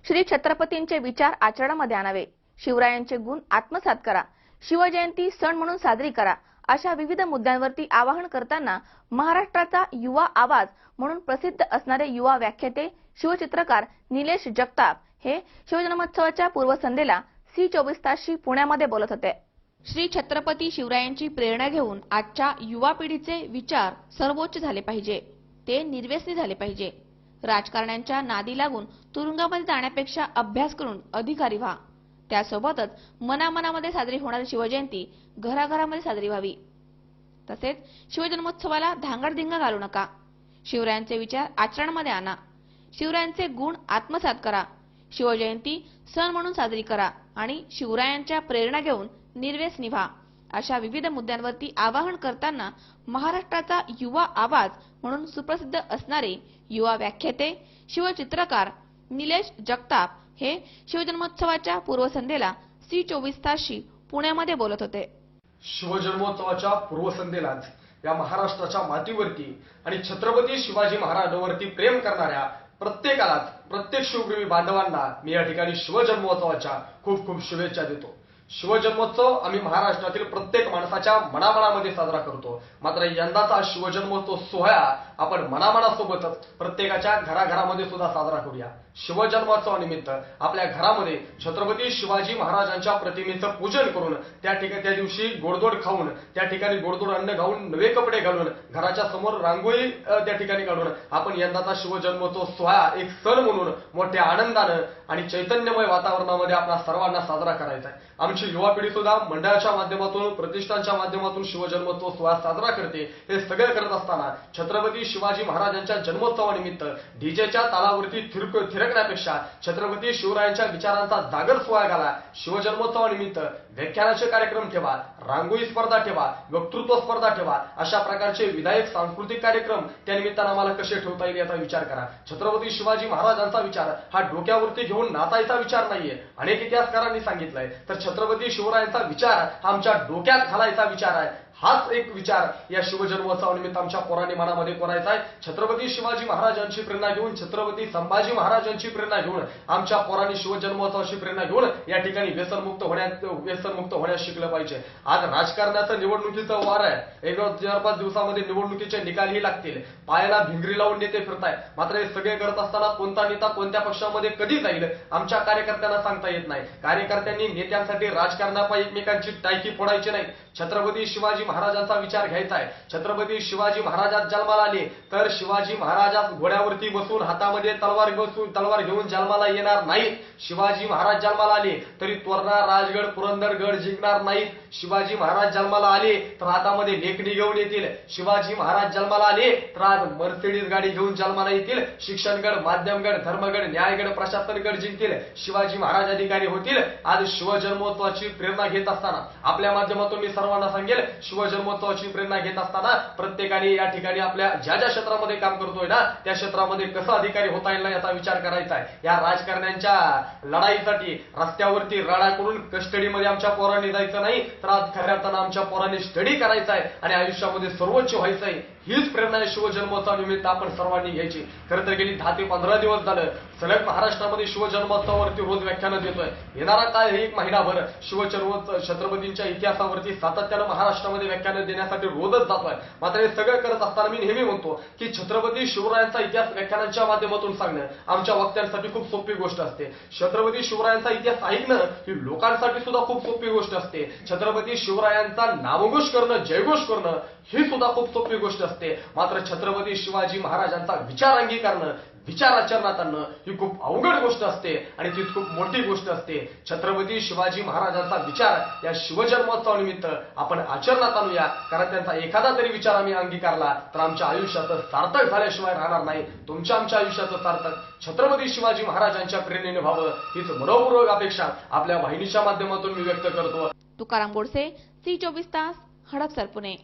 श्री छत्रपतींचे विचार आचरणामध्ये आणावे, शिवरायांचे गुण आत्मसात करा, शिवजयंती सण म्हणून साजरी करा अशा विविध मुद्द्यांवरती आवाहन करताना महाराष्ट्राचा युवा आवाज म्हणून प्रसिद्ध असणारे युवा व्याख्याते शिवचित्रकार निलेश जगताप हे शिवजन्मोत्सवाच्या पूर्वसंध्येला C24 तासशी पुण्यामध्ये बोलत होते। श्री छत्रपती शिवरायांची प्रेरणा घेऊन आजच्या युवा पिढीचे विचार सर्वोच्च झाले पाहिजे, ते निर्व्यसनी झाले पाहिजे। राजकारण्यांच्या नादी लागून तुरुंगामध्ये जाण्यापेक्षा अभ्यास करून अधिकारी व्हा। त्यासोबतच मनामनामध्ये साजरी होणारी शिवजयंती घराघरामध्ये साजरी व्हावी। तसेच शिवजन्मोत्सवाला धांगडधिंगा घालू नका, शिवरायांचे विचार आचरणामध्ये आणा, शिवरायांचे गुण आत्मसात करा, शिवजयंती सण म्हणून साजरी करा आणि शिवरायांच्या प्रेरणा घेऊन निर्व्यसनी व्हा अशा विविध मुद्द्यांवरती आवाहन करताना महाराष्ट्राचा युवा आवाज म्हणून सुप्रसिद्ध असणारे युवा व्याख्याते शिवचित्रकार निलेश जगताप हे शिवजन्मोत्सवाच्या पूर्वसंध्येला C24 तासशी पुण्यामध्ये बोलत होते। शिवजन्मोत्सवाच्या पूर्वसंध्येलाच या महाराष्ट्राच्या मातीवरती आणि छत्रपती शिवाजी महाराजांवरती प्रेम करणाऱ्या प्रत्येकालाच, प्रत्येक शिवप्रेमी बांधवांना मी या ठिकाणी शिवजन्मोत्सवाच्या खूप खूप शुभेच्छा देतो। शिवजन्मोत्सव आम्ही महाराष्ट्रातील प्रत्येक माणसाच्या मनामनामध्ये साजरा करतो, मात्र यंदाचा शिवजन्मोत्सव सोहळा आपण मनामनासोबतच प्रत्येकाच्या घराघरामध्ये सुद्धा साजरा करूया। शिवजन्मोत्सवानिमित्त आपल्या घरामध्ये छत्रपती शिवाजी महाराजांच्या प्रतिमेचं पूजन करून त्या दिवशी गोडधोड खाऊन, त्या ठिकाणी गोडधोड अन्न खाऊन, नवे कपडे घालून, घराच्या समोर रांगोळी त्या ठिकाणी काढून आपण यंदाचा शिवजन्मोत्सव सोहळा एक सण म्हणून मोठ्या आनंदानं आणि चैतन्यमय वातावरणामध्ये आपल्या सर्वांना साजरा करायचा आहे। आमची युवा पिढी सुद्धा मंडळाच्या माध्यमातून, प्रतिष्ठानच्या माध्यमातून शिवजन्मोत्सव सोहळा साजरा करते। हे सगळे करत असताना छत्रपती शिवाजी महाराजांच्या जन्मोत्सवानिमित्त डीजेच्या तालावरती थिरकण्यापेक्षा छत्रपती शिवरायांच्या विचारांचा जागर सोहळा घाला। शिवजन्मोत्सवानिमित्त व्याख्यानाचे कार्यक्रम ठेवा, रांगोळी स्पर्धा ठेवा, वक्तृत्व स्पर्धा ठेवा, अशा प्रकारचे विधायक सांस्कृतिक कार्यक्रम त्यानिमित्तानं आम्हाला कसे ठेवता येईल याचा विचार करा। छत्रपती शिवाजी महाराजांचा विचार हा डोक्यावरती घेऊन नाचायचा विचार नाहीये, अनेक इतिहासकारांनी सांगितलंय, तर छत्रपती शिवरायांचा विचार हा आमच्या डोक्यात घालायचा विचार आहे। हाच एक विचार या शिवजन्मोत्सवानिमित्त आमच्या पोरांनी मनामध्ये करायचा आहे। छत्रपती शिवाजी महाराजांची प्रेरणा घेऊन, छत्रपती संभाजी महाराजांची प्रेरणा घेऊन, आमच्या पोरांनी शिवजन्मोत्सवाची प्रेरणा घेऊन या ठिकाणी व्यसनमुक्त होण्यास शिकलं पाहिजे। आज राजकारणाचं निवडणुकीचं वार आहे, 4-5 दिवसामध्ये निवडणुकीचे निकालही लागतील, पायाला भिंगरी लावून नेते फिरताय, मात्र हे सगळे करत असताना कोणता नेता कोणत्या पक्षामध्ये कधी जाईल आमच्या कार्यकर्त्यांना सांगता येत नाही। कार्यकर्त्यांनी नेत्यांसाठी राजकारणापायी एकमेकांची टायकी फोडायची नाही। छत्रपती शिवाजी महाराजांचा विचार घ्यायचा आहे। छत्रपती शिवाजी महाराज जन्माला आले तर शिवाजी महाराज घोड्यावरती बसून हातामध्ये तलवार घेऊन जन्माला येणार नाहीत। शिवाजी महाराज जन्माला आले तरी तोरणा, राजगड, पुरंदरगड जिंकणार नाहीत। शिवाजी महाराज जन्माला आले तर हातामध्ये लेखणी घेऊन येतील। शिवाजी महाराज जन्माला आले तर आज मर्सिडीज गाडी घेऊन जन्माला येतील। शिक्षणगड, माध्यमगड, धर्मगड, न्यायगड, प्रशासनगड जिंकतील। शिवाजी महाराज अधिकारी होतील। आज शिवजन्मोत्सवाची प्रेरणा घेत असताना आपल्या माध्यमातून मी सर्वांना सांगेल, शिवजन्मोत्सवाची प्रेरणा घेत असताना प्रत्येकाने या ठिकाणी आपल्या ज्या क्षेत्रामध्ये काम करतोय ना, त्या क्षेत्रामध्ये कसं अधिकारी होता येईल याचा विचार करायचा आहे। या राजकारण्यांच्या लढाईसाठी रस्त्यावरती राडा करून कस्टडीमध्ये आमच्या पोरांनी जायचं नाही, तर आज खऱ्या अर्थानं आमच्या पोरांनी स्टडी करायचा आहे आणि आयुष्यामध्ये सर्वोच्च व्हायचं आहे। हीच प्रेरणा शिवजन्मोत्सवानिमित्त आपण सर्वांनी घ्यायची। खरं तर गेली 10 ते 15 दिवस झालं सलग महाराष्ट्रामध्ये शिवजन्मोत्सवावरती रोज व्याख्यानं देतोय। येणारा काळ हे 1 महिनाभर छत्रपतींच्या इतिहासावरती सातत्यानं महाराष्ट्रामध्ये व्याख्यानं देण्यासाठी रोजच जातोय। मात्र हे सगळं करत असताना मी नेहमी म्हणतो की छत्रपती शिवरायांचा इतिहास व्याख्यानांच्या माध्यमातून सांगणं आमच्या वक्त्यांसाठी खूप सोपी गोष्ट असते। छत्रपती शिवरायांचा इतिहास ऐकणं ही लोकांसाठी सुद्धा खूप सोपी गोष्ट असते। छत्रपती शिवरायांचा नामघोष करणं, जयघोष करणं ही सुद्धा खूप सोपी गोष्ट असते। मात्र छत्रपती शिवाजी महाराजांचा विचार अंगीकारणं, विचार आचरणात आणणं ही खूप अवघड गोष्ट असते आणि ती खूप मोठी गोष्ट असते। छत्रपती शिवाजी महाराजांचा विचार या शिवजन्मोत्सवानिमित्त आपण आचरणात आणूया, कारण त्यांचा एखादा तरी विचार आम्ही अंगीकारला तर आमच्या आयुष्याचं सार्थक झाल्याशिवाय राहणार नाही। तुमच्या आमच्या आयुष्याचं सार्थक छत्रपती शिवाजी महाराजांच्या प्रेरणेने व्हावं हीच मनोपूर्वक अपेक्षा आपल्या वाहिनीच्या माध्यमातून मी व्यक्त करतो। तुकाराम गोडसे, C24 तास, हडपसर, पुणे।